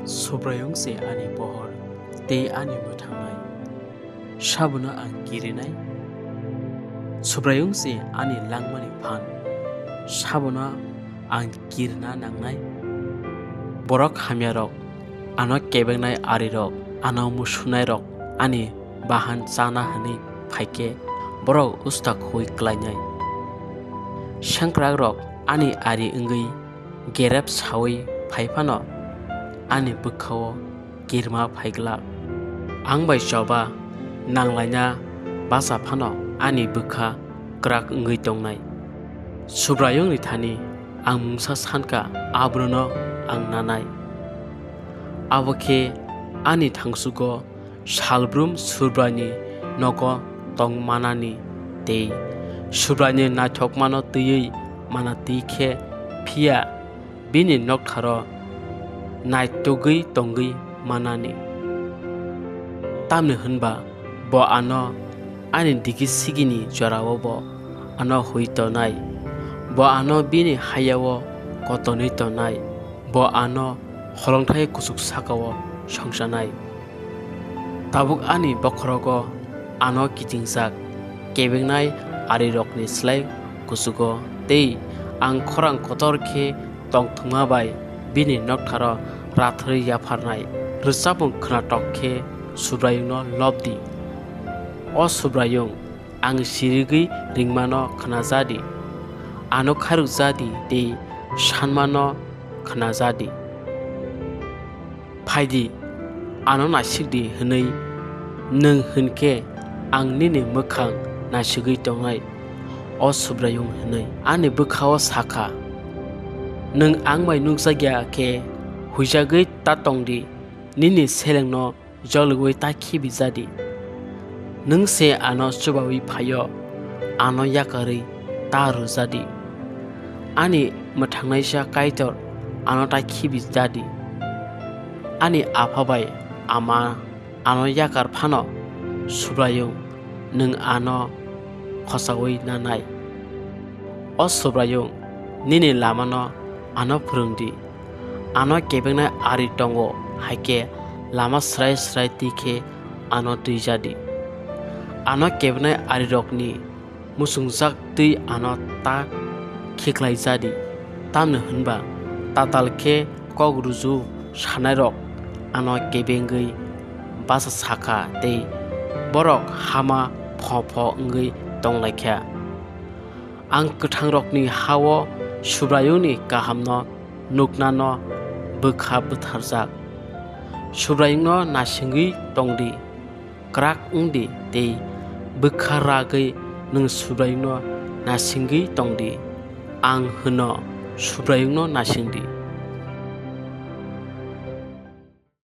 Subrayong se ani pohor te ani mutangnai sabuna ang girinai Subrayong se ani langmani phan sabuna ang girna nangnai borok hamyarok ano kebengnai arirok ano musunai rok ani bahan chana hani phaike borok ustak hui klainai shankrak rok ani ari ongui gerep sawi phaifano ani bukhao girma phaigla angbai choba nanglaina basa phano ani bukha krak ongui tongnai Subrayong ni thani ang mungsa sanka abrono ang nanai aboke ani thangsugo salbrum Subrani nogo tongmanani te Subrani naithokmano tui mana tikhe phia bini noktharo naitogui tongui manani tamne hunba bo ano ani digi sigini jorao bo ano huito nai bo ano bini hayawo kotoni to nai bo ano holongthai kusuk sakao songsanai tabuk ani bokhrogo ano kitingsak kebengnai ari rokni slai kusugo tei ang khorang kotorkhe tongthungma bai bini noktharo rathri yafarnai rwsapung khnatokhe Subrayongno lobdi o Subrayong ang sirigui ringmano khnajadi ano kharukjadi tei sanmano khnajadi phaidi ano nasikdi hwnui nung hunke ang nini mukhang nasigui tongnai o Subrayong hwnui ani bukhao saka nung angmai nukjagya ke huijagui ta tongdi nini selengno jolgui ta khibijadi nung se ano chubawi phayo ano yakari ta rujadi ani muthangnaisa kaitor ano ta khibijadi ani aphabai ama ano yakar phano Subrayong nung ano khosawi nanai o Subrayong nini lamano ano phurungdi ano kebengnai ari tongo haike lama srai srai tikhe ano tuijadi ano kebengnai ari rokni musungjak tui ano ta khiklaijadi tamne hunba tatalkhe kogruju sanai rok ano kebengui basa saka tei borok hama pho ongui tonglaikha ang kwthang rokni hawo Subrayongni kahamno nuknano bukha butharjak Subrayongno nasingui tongdi krak ongdi tei bukha ragui nung Subrayongno nasingui tongdi ang hwno Subrayongno nasingdi